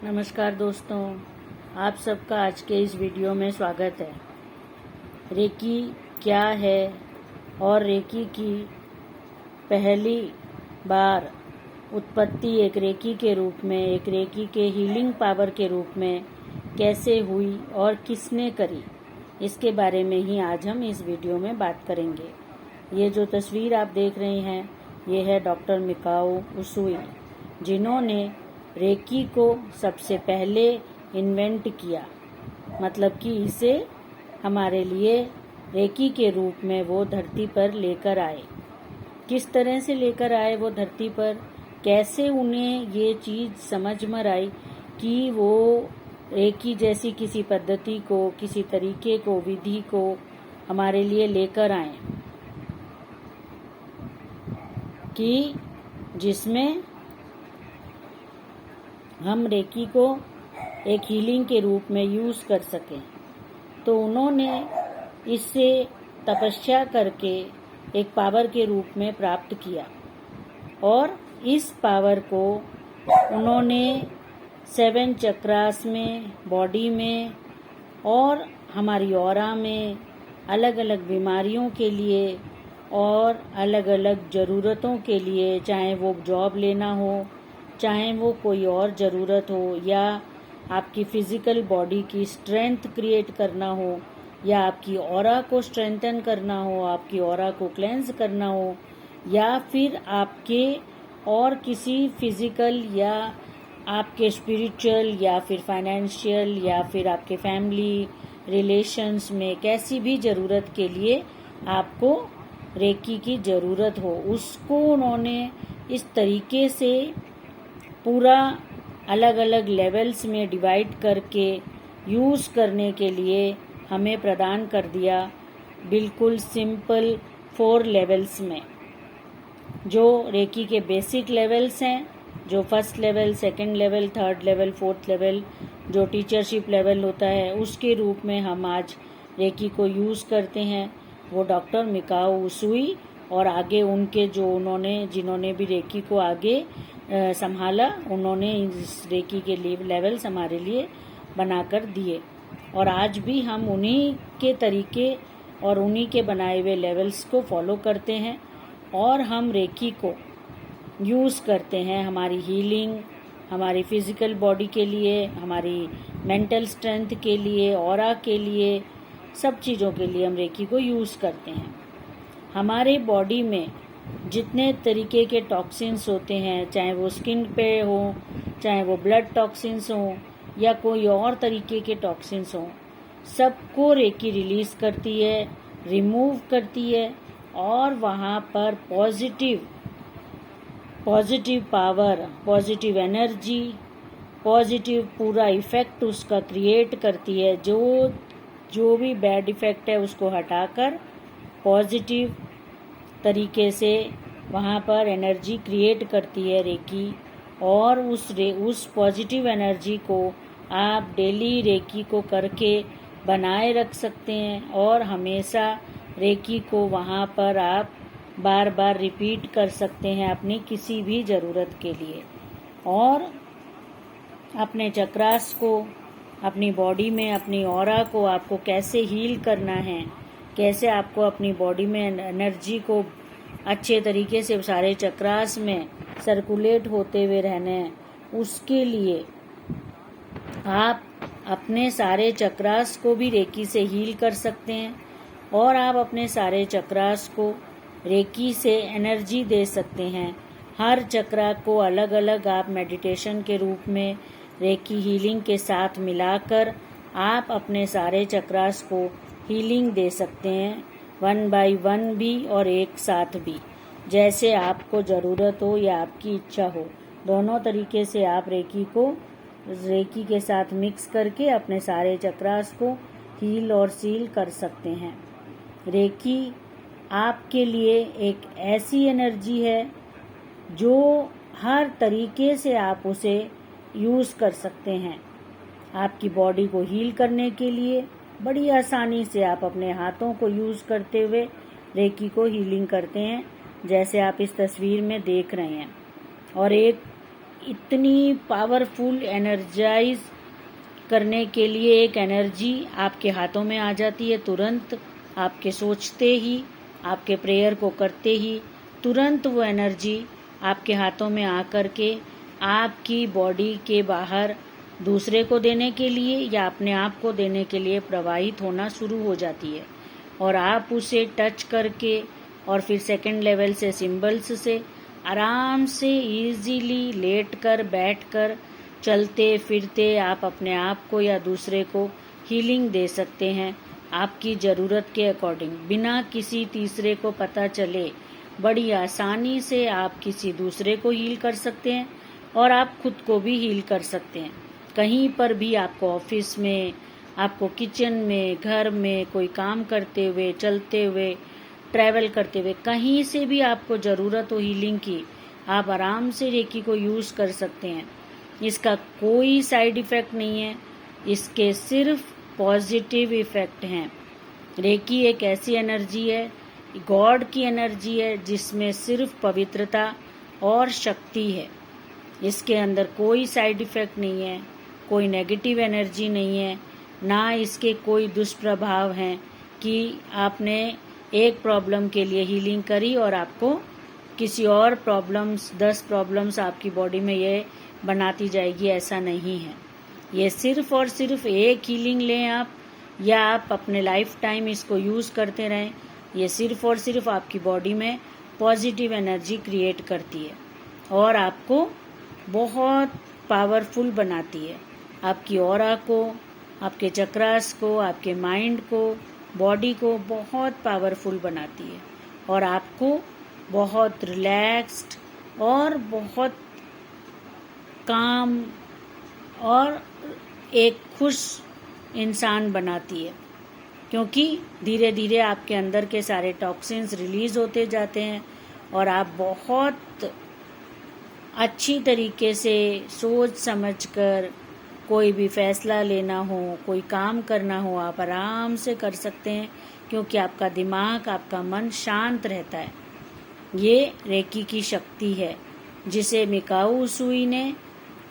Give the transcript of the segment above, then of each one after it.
नमस्कार दोस्तों, आप सबका आज के इस वीडियो में स्वागत है। रेकी क्या है और रेकी की पहली बार उत्पत्ति एक रेकी के रूप में, एक रेकी के हीलिंग पावर के रूप में कैसे हुई और किसने करी, इसके बारे में ही आज हम इस वीडियो में बात करेंगे। ये जो तस्वीर आप देख रहे हैं, ये है डॉक्टर मिकाओ उसूई, जिन्होंने रेकी को सबसे पहले इन्वेंट किया। मतलब कि इसे हमारे लिए रेकी के रूप में वो धरती पर लेकर आए। किस तरह से लेकर आए वो धरती पर, कैसे उन्हें ये चीज़ समझ में आई कि वो रेकी जैसी किसी पद्धति को, किसी तरीके को, विधि को हमारे लिए लेकर आए कि जिसमें हम रेकी को एक हीलिंग के रूप में यूज़ कर सकें। तो उन्होंने इससे तपस्या करके एक पावर के रूप में प्राप्त किया और इस पावर को उन्होंने 7 चक्रास में, बॉडी में और हमारी ऑरा में अलग अलग बीमारियों के लिए और अलग अलग ज़रूरतों के लिए, चाहे वो जॉब लेना हो, चाहे वो कोई और ज़रूरत हो, या आपकी फिज़िकल बॉडी की स्ट्रेंथ क्रिएट करना हो, या आपकी ऑरा को स्ट्रेंथन करना हो, आपकी ऑरा को क्लेंस करना हो, या फिर आपके और किसी फिज़िकल या आपके स्पिरिचुअल या फिर फाइनेंशियल या फिर आपके फैमिली रिलेशंस में कैसी भी ज़रूरत के लिए आपको रेकी की ज़रूरत हो, उसको उन्होंने इस तरीके से पूरा अलग अलग लेवल्स में डिवाइड करके यूज़ करने के लिए हमें प्रदान कर दिया। बिल्कुल सिंपल 4 लेवल्स में, जो रेकी के बेसिक लेवल्स हैं, जो first level, second level, third level, fourth level, जो टीचरशिप लेवल होता है, उसके रूप में हम आज रेकी को यूज़ करते हैं। वो डॉक्टर मिकाओ उसूई और आगे उनके जिन्होंने भी रेकी को आगे संभाला, उन्होंने इस रेकी के लेवल्स हमारे लिए बनाकर दिए और आज भी हम उन्हीं के तरीके और उन्हीं के बनाए हुए लेवल्स को फॉलो करते हैं और हम रेकी को यूज़ करते हैं हमारी हीलिंग, हमारी फिज़िकल बॉडी के लिए, हमारी मेंटल स्ट्रेंथ के लिए, ऑरा के लिए, सब चीज़ों के लिए हम रेकी को यूज़ करते हैं। हमारे बॉडी में जितने तरीके के टॉक्सिन्स होते हैं, चाहे वो स्किन पे हो, चाहे वो ब्लड टॉक्सिन्स हो या कोई और तरीके के टॉक्सिन्स हो, सबको रेकी रिलीज़ करती है, रिमूव करती है और वहाँ पर positive power, positive energy, positive पूरा इफ़ेक्ट उसका क्रिएट करती है। जो भी बैड इफ़ेक्ट है उसको हटाकर पॉजिटिव तरीके से वहाँ पर एनर्जी क्रिएट करती है रेकी। और उस पॉजिटिव एनर्जी को आप डेली रेकी को करके बनाए रख सकते हैं और हमेशा रेकी को वहाँ पर आप बार बार रिपीट कर सकते हैं अपनी किसी भी ज़रूरत के लिए। और अपने चक्रास को, अपनी बॉडी में, अपनी ऑरा को आपको कैसे हील करना है, कैसे आपको अपनी बॉडी में एनर्जी को अच्छे तरीके से सारे चक्रास में सर्कुलेट होते हुए रहना है, उसके लिए आप अपने सारे चक्रास को भी रेकी से हील कर सकते हैं और आप अपने सारे चक्रास को रेकी से एनर्जी दे सकते हैं। हर चक्रा को अलग अलग आप मेडिटेशन के रूप में रेकी हीलिंग के साथ मिलाकर आप अपने सारे चक्रास को हीलिंग दे सकते हैं, 1 बाय 1 भी और एक साथ भी, जैसे आपको ज़रूरत हो या आपकी इच्छा हो। दोनों तरीके से आप रेकी के साथ मिक्स करके अपने सारे चक्रास को हील और सील कर सकते हैं। रेकी आपके लिए एक ऐसी एनर्जी है जो हर तरीके से आप उसे यूज़ कर सकते हैं। आपकी बॉडी को हील करने के लिए बड़ी आसानी से आप अपने हाथों को यूज़ करते हुए रेकी को हीलिंग करते हैं, जैसे आप इस तस्वीर में देख रहे हैं। और एक इतनी पावरफुल एनर्जाइज करने के लिए एक एनर्जी आपके हाथों में आ जाती है तुरंत। आपके सोचते ही, आपके प्रेयर को करते ही तुरंत वो एनर्जी आपके हाथों में आकर के आपकी बॉडी के बाहर दूसरे को देने के लिए या अपने आप को देने के लिए प्रवाहित होना शुरू हो जाती है। और आप उसे टच करके और फिर सेकंड लेवल से सिंबल्स से आराम से इजीली लेटकर, बैठकर, चलते फिरते आप अपने आप को या दूसरे को हीलिंग दे सकते हैं आपकी ज़रूरत के अकॉर्डिंग, बिना किसी तीसरे को पता चले। बड़ी आसानी से आप किसी दूसरे को हील कर सकते हैं और आप खुद को भी हील कर सकते हैं। कहीं पर भी, आपको ऑफिस में, आपको किचन में, घर में, कोई काम करते हुए, चलते हुए, ट्रैवल करते हुए, कहीं से भी आपको ज़रूरत हो हीलिंग की, आप आराम से रेकी को यूज़ कर सकते हैं। इसका कोई साइड इफ़ेक्ट नहीं है, इसके सिर्फ पॉजिटिव इफ़ेक्ट हैं। रेकी एक ऐसी एनर्जी है, गॉड की एनर्जी है, जिसमें सिर्फ पवित्रता और शक्ति है। इसके अंदर कोई साइड इफ़ेक्ट नहीं है, कोई नेगेटिव एनर्जी नहीं है, ना इसके कोई दुष्प्रभाव हैं कि आपने एक प्रॉब्लम के लिए हीलिंग करी और आपको किसी और प्रॉब्लम्स, 10 प्रॉब्लम्स आपकी बॉडी में ये बनाती जाएगी, ऐसा नहीं है। ये सिर्फ और सिर्फ एक हीलिंग लें आप, या आप अपने लाइफ टाइम इसको यूज़ करते रहें, ये सिर्फ और सिर्फ आपकी बॉडी में पॉजिटिव एनर्जी क्रिएट करती है और आपको बहुत पावरफुल बनाती है। आपकी ऑरा को, आपके चक्रास को, आपके माइंड को, बॉडी को बहुत पावरफुल बनाती है और आपको बहुत रिलैक्स्ड और बहुत काम और एक खुश इंसान बनाती है, क्योंकि धीरे धीरे आपके अंदर के सारे टॉक्सिन्स रिलीज़ होते जाते हैं और आप बहुत अच्छी तरीके से सोच समझकर कोई भी फैसला लेना हो, कोई काम करना हो, आप आराम से कर सकते हैं, क्योंकि आपका दिमाग, आपका मन शांत रहता है। ये रेकी की शक्ति है, जिसे मिकाओ उसुई ने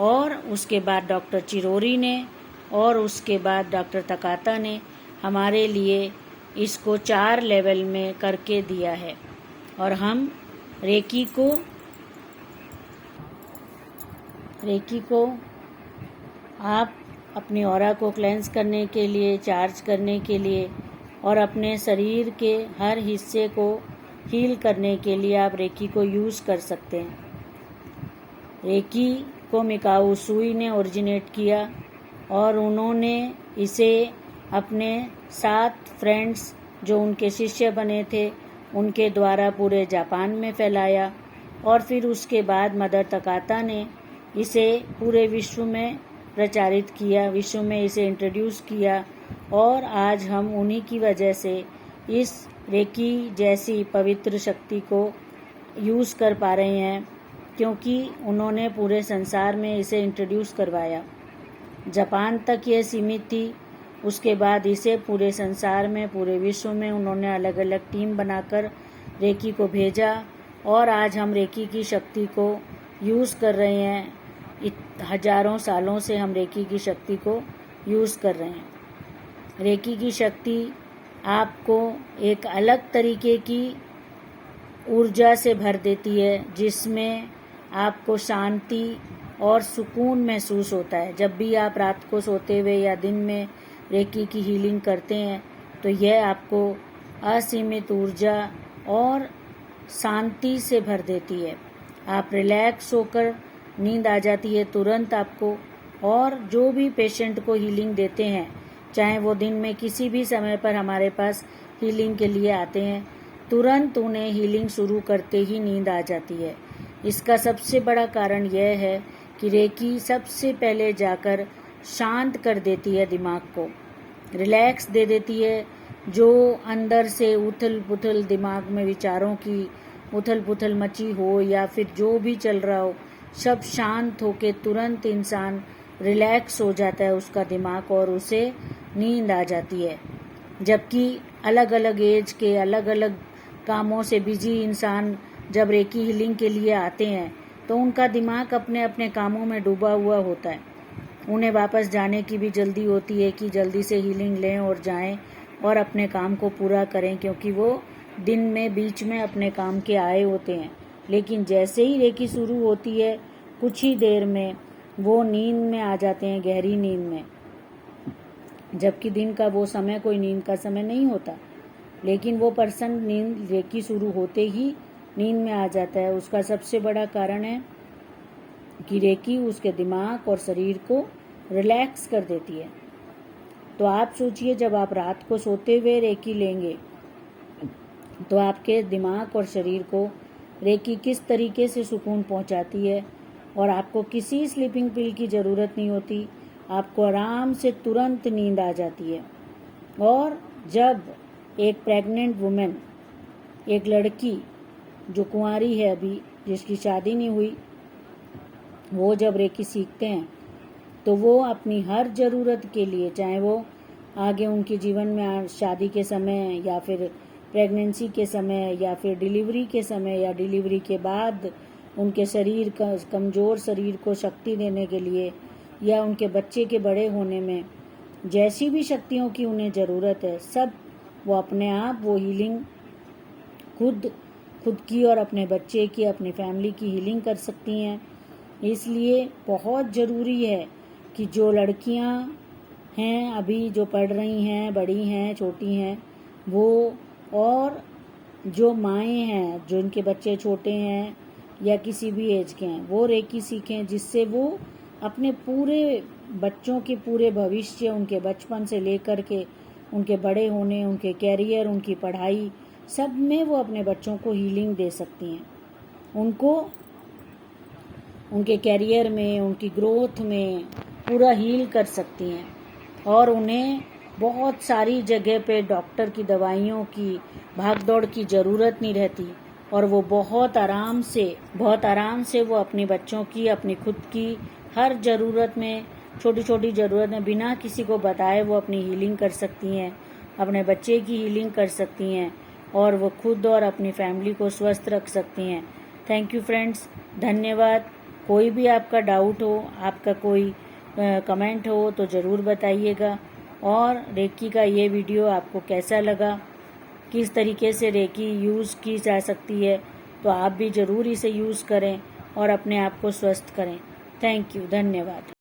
और उसके बाद डॉक्टर चिरोरी ने और उसके बाद डॉक्टर तकाता ने हमारे लिए इसको 4 लेवल में करके दिया है। और हम रेकी को आप अपनी ऑरा को क्लेंस करने के लिए, चार्ज करने के लिए और अपने शरीर के हर हिस्से को हील करने के लिए आप रेकी को यूज़ कर सकते हैं। रेकी को मिकाओ उसुई ने ओरिजिनेट किया और उन्होंने इसे अपने 7 फ्रेंड्स जो उनके शिष्य बने थे उनके द्वारा पूरे जापान में फैलाया और फिर उसके बाद मदर तकाता ने इसे पूरे विश्व में प्रचारित किया, विश्व में इसे इंट्रोड्यूस किया और आज हम उन्हीं की वजह से इस रेकी जैसी पवित्र शक्ति को यूज़ कर पा रहे हैं, क्योंकि उन्होंने पूरे संसार में इसे इंट्रोड्यूस करवाया। जापान तक ये सीमित थी, उसके बाद इसे पूरे संसार में, पूरे विश्व में उन्होंने अलग अलग टीम बनाकर रेकी को भेजा और आज हम रेकी की शक्ति को यूज़ कर रहे हैं। हजारों सालों से हम रेकी की शक्ति को यूज़ कर रहे हैं। रेकी की शक्ति आपको एक अलग तरीके की ऊर्जा से भर देती है, जिसमें आपको शांति और सुकून महसूस होता है। जब भी आप रात को सोते हुए या दिन में रेकी की हीलिंग करते हैं तो यह आपको असीमित ऊर्जा और शांति से भर देती है। आप रिलैक्स होकर, नींद आ जाती है तुरंत आपको। और जो भी पेशेंट को हीलिंग देते हैं, चाहे वो दिन में किसी भी समय पर हमारे पास हीलिंग के लिए आते हैं, तुरंत उन्हें हीलिंग शुरू करते ही नींद आ जाती है। इसका सबसे बड़ा कारण यह है कि रेकी सबसे पहले जाकर शांत कर देती है दिमाग को, रिलैक्स दे देती है। जो अंदर से उथल पुथल दिमाग में विचारों की उथल पुथल मची हो या फिर जो भी चल रहा हो, सब शांत होके तुरंत इंसान रिलैक्स हो जाता है उसका दिमाग और उसे नींद आ जाती है। जबकि अलग अलग एज के, अलग अलग कामों से बिजी इंसान जब रेकी हीलिंग के लिए आते हैं तो उनका दिमाग अपने अपने कामों में डूबा हुआ होता है। उन्हें वापस जाने की भी जल्दी होती है कि जल्दी से हीलिंग लें और जाएं और अपने काम को पूरा करें, क्योंकि वो दिन में बीच में अपने काम के आए होते हैं। लेकिन जैसे ही रेकी शुरू होती है, कुछ ही देर में वो नींद में आ जाते हैं, गहरी नींद में, जबकि दिन का वो समय कोई नींद का समय नहीं होता। लेकिन वो पर्सन नींद रेकी शुरू होते ही नींद में आ जाता है। उसका सबसे बड़ा कारण है कि रेकी उसके दिमाग और शरीर को रिलैक्स कर देती है। तो आप सोचिए, जब आप रात को सोते हुए रेकी लेंगे तो आपके दिमाग और शरीर को रेकी किस तरीके से सुकून पहुंचाती है, और आपको किसी स्लीपिंग पिल की ज़रूरत नहीं होती। आपको आराम से तुरंत नींद आ जाती है। और जब एक प्रेग्नेंट वुमेन, एक लड़की जो कुंवारी है अभी, जिसकी शादी नहीं हुई, वो जब रेकी सीखते हैं तो वो अपनी हर ज़रूरत के लिए, चाहे वो आगे उनके जीवन में शादी के समय या फिर प्रेगनेंसी के समय या फिर डिलीवरी के समय या डिलीवरी के बाद उनके शरीर का कमज़ोर शरीर को शक्ति देने के लिए या उनके बच्चे के बड़े होने में जैसी भी शक्तियों की उन्हें ज़रूरत है, सब वो अपने आप वो हीलिंग खुद की और अपने बच्चे की, अपनी फैमिली की हीलिंग कर सकती हैं। इसलिए बहुत ज़रूरी है कि जो लड़कियां हैं अभी, जो पढ़ रही हैं, बड़ी हैं, छोटी हैं, वो, और जो माएँ हैं जो उनके बच्चे छोटे हैं या किसी भी एज के हैं, वो रेकी सीखें, जिससे वो अपने पूरे बच्चों के पूरे भविष्य, उनके बचपन से लेकर के उनके बड़े होने, उनके कैरियर, उनकी पढ़ाई, सब में वो अपने बच्चों को हीलिंग दे सकती हैं। उनको उनके कैरियर में, उनकी ग्रोथ में पूरा हील कर सकती हैं। और उन्हें बहुत सारी जगह पे डॉक्टर की दवाइयों की भागदौड़ की ज़रूरत नहीं रहती, और वो बहुत आराम से वो अपने बच्चों की, अपनी खुद की हर ज़रूरत में, छोटी छोटी ज़रूरत में बिना किसी को बताए वो अपनी हीलिंग कर सकती हैं, अपने बच्चे की हीलिंग कर सकती हैं, और वो खुद और अपनी फैमिली को स्वस्थ रख सकती हैं। थैंक यू फ्रेंड्स, धन्यवाद। कोई भी आपका डाउट हो, आपका कोई कमेंट हो तो ज़रूर बताइएगा। और रेकी का ये वीडियो आपको कैसा लगा, किस तरीके से रेकी यूज़ की जा सकती है, तो आप भी ज़रूर इसे यूज़ करें और अपने आप को स्वस्थ करें। थैंक यू, धन्यवाद।